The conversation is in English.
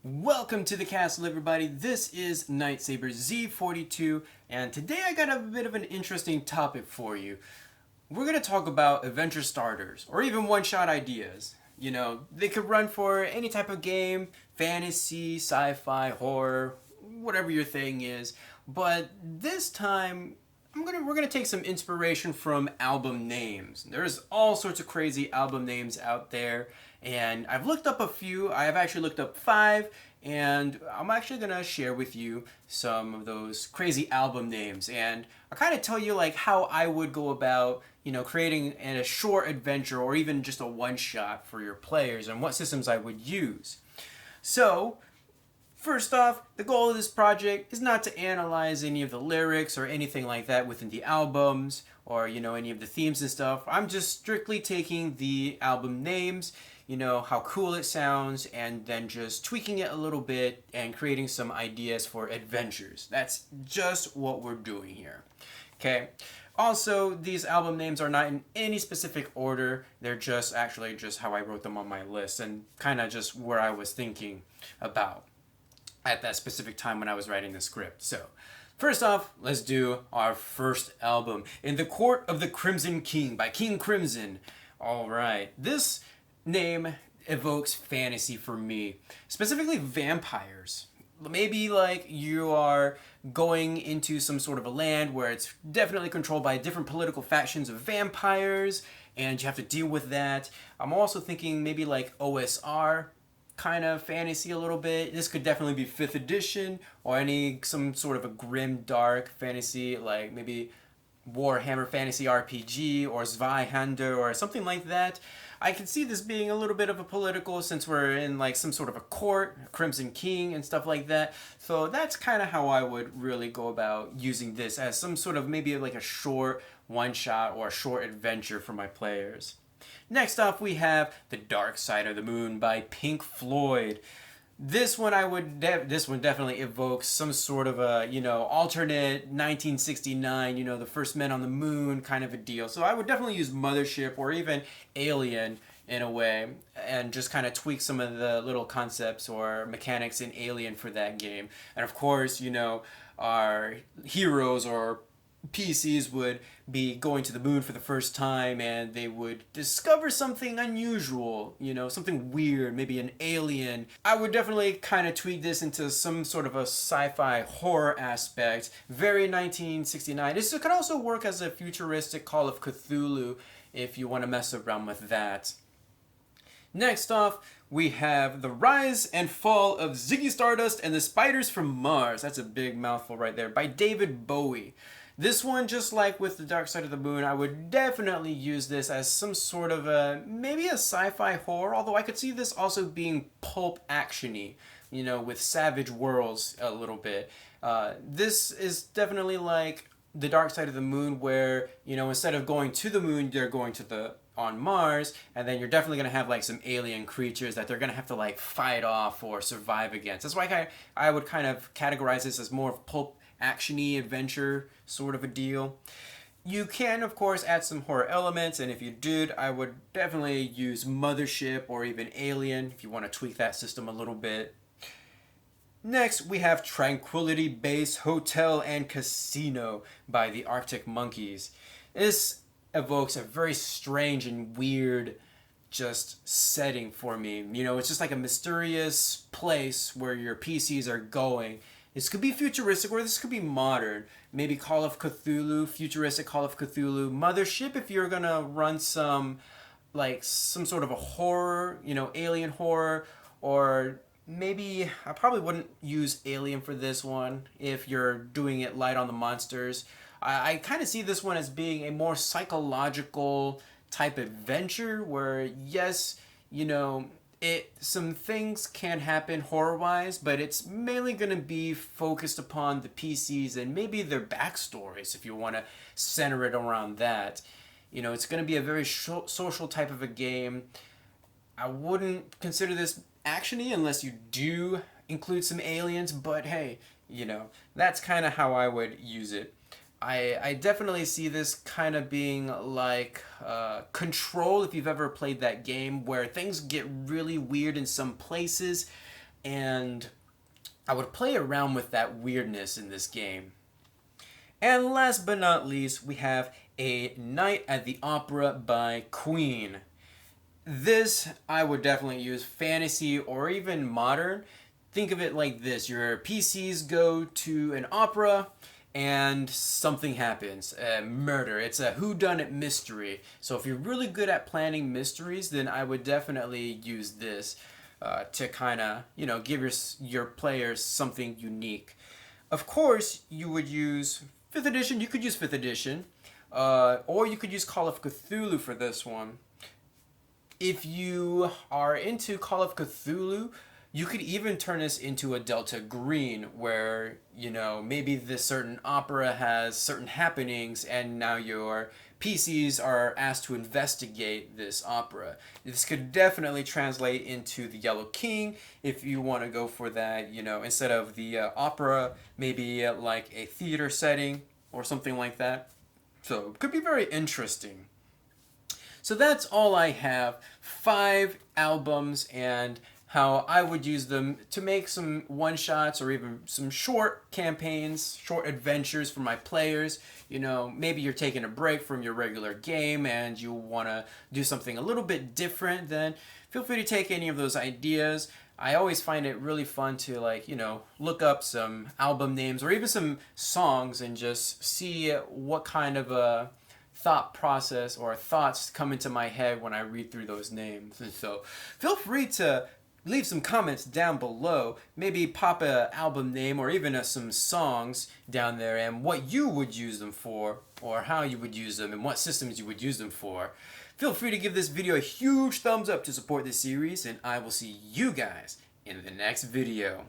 Welcome to the castle, everybody. This is Nightsaber Z42, and today I got a bit of an interesting topic for you. We're going to talk about adventure starters, or even one-shot ideas. They could run for any type of game, fantasy, sci-fi, horror, whatever your thing is. But this time, we're gonna take some inspiration from album names. There's all sorts of crazy album names out there, and I've looked up a few. I have actually looked up 5, and I'm actually gonna share with you some of those crazy album names, and I'll kind of tell you like how I would go about creating a short adventure or even just a one shot for your players and what systems I would use. So first off, the goal of this project is not to analyze any of the lyrics or anything like that within the albums or, any of the themes and stuff. I'm just strictly taking the album names, how cool it sounds, and then just tweaking it a little bit and creating some ideas for adventures. That's just what we're doing here. Okay. Also, these album names are not in any specific order. They're just actually just how I wrote them on my list and kind of just where I was thinking about at that specific time when I was writing the script. So, first off, let's do our first album, In the Court of the Crimson King by King Crimson. Alright, this name evokes fantasy for me, specifically vampires. Maybe like you are going into some sort of a land where it's definitely controlled by different political factions of vampires, and you have to deal with that. I'm also thinking maybe like OSR kind of fantasy a little bit. This could definitely be 5th edition or some sort of a grim dark fantasy like maybe Warhammer Fantasy RPG or Zweihander or something like that. I can see this being a little bit of a political since we're in like some sort of a court, Crimson King and stuff like that. So that's kind of how I would really go about using this as some sort of maybe like a short one shot or a short adventure for my players. Next up, we have The Dark Side of the Moon by Pink Floyd. This one this one definitely evokes some sort of a, alternate 1969, the first men on the moon kind of a deal. So I would definitely use Mothership or even Alien in a way and just kind of tweak some of the little concepts or mechanics in Alien for that game. And of course, our heroes or PCs would be going to the moon for the first time and they would discover something unusual, something weird, maybe an alien. I would definitely kind of tweak this into some sort of a sci-fi horror aspect. Very 1969. This could also work as a futuristic Call of Cthulhu if you want to mess around with that. Next off, we have The Rise and Fall of Ziggy Stardust and the Spiders from Mars. That's a big mouthful right there. By David Bowie. This one, just like with The Dark Side of the Moon, I would definitely use this as some sort of maybe a sci-fi horror, although I could see this also being pulp action-y, with Savage Worlds a little bit. This is definitely like The Dark Side of the Moon where, instead of going to the moon, they're going to on Mars, and then you're definitely going to have like some alien creatures that they're going to have to like fight off or survive against. That's why I would kind of categorize this as more of pulp action-y adventure sort of a deal. You can, of course, add some horror elements, and if you did, I would definitely use Mothership or even Alien if you want to tweak that system a little bit. Next, we have Tranquility Base Hotel and Casino by the Arctic Monkeys. This evokes a very strange and weird just setting for me. It's just like a mysterious place where your PCs are going. This could be futuristic or this could be modern. Maybe Call of Cthulhu, futuristic Call of Cthulhu. Mothership if you're gonna run some sort of a horror, alien horror, or maybe I probably wouldn't use Alien for this one if you're doing it light on the monsters. I kind of see this one as being a more psychological type adventure where yes, some things can happen horror-wise, but it's mainly going to be focused upon the PCs and maybe their backstories if you want to center it around that. It's going to be a very social type of a game. I wouldn't consider this action-y unless you do include some aliens, but hey, that's kind of how I would use it. I definitely see this kind of being like Control, if you've ever played that game, where things get really weird in some places, and I would play around with that weirdness in this game. And last but not least, we have A Night at the Opera by Queen. This I would definitely use fantasy or even modern. Think of it like this: your PCs go to an opera and something happens, a murder. It's a whodunit mystery. So if you're really good at planning mysteries, then I would definitely use this to kind of, give your players something unique. Of course, you would use 5th edition. You could use 5th edition, or you could use Call of Cthulhu for this one. If you are into Call of Cthulhu, you could even turn this into a Delta Green where, maybe this certain opera has certain happenings and now your PCs are asked to investigate this opera. This could definitely translate into the Yellow King if you want to go for that, instead of the opera, maybe like a theater setting or something like that. So it could be very interesting. So that's all I have. 5 albums and how I would use them to make some one-shots or even some short campaigns, short adventures for my players. Maybe you're taking a break from your regular game and you want to do something a little bit different, then feel free to take any of those ideas. I always find it really fun to look up some album names or even some songs and just see what kind of a thought process or thoughts come into my head when I read through those names. And so feel free to leave some comments down below. Maybe pop a album name or even some songs down there and what you would use them for or how you would use them and what systems you would use them for. Feel free to give this video a huge thumbs up to support this series, and I will see you guys in the next video.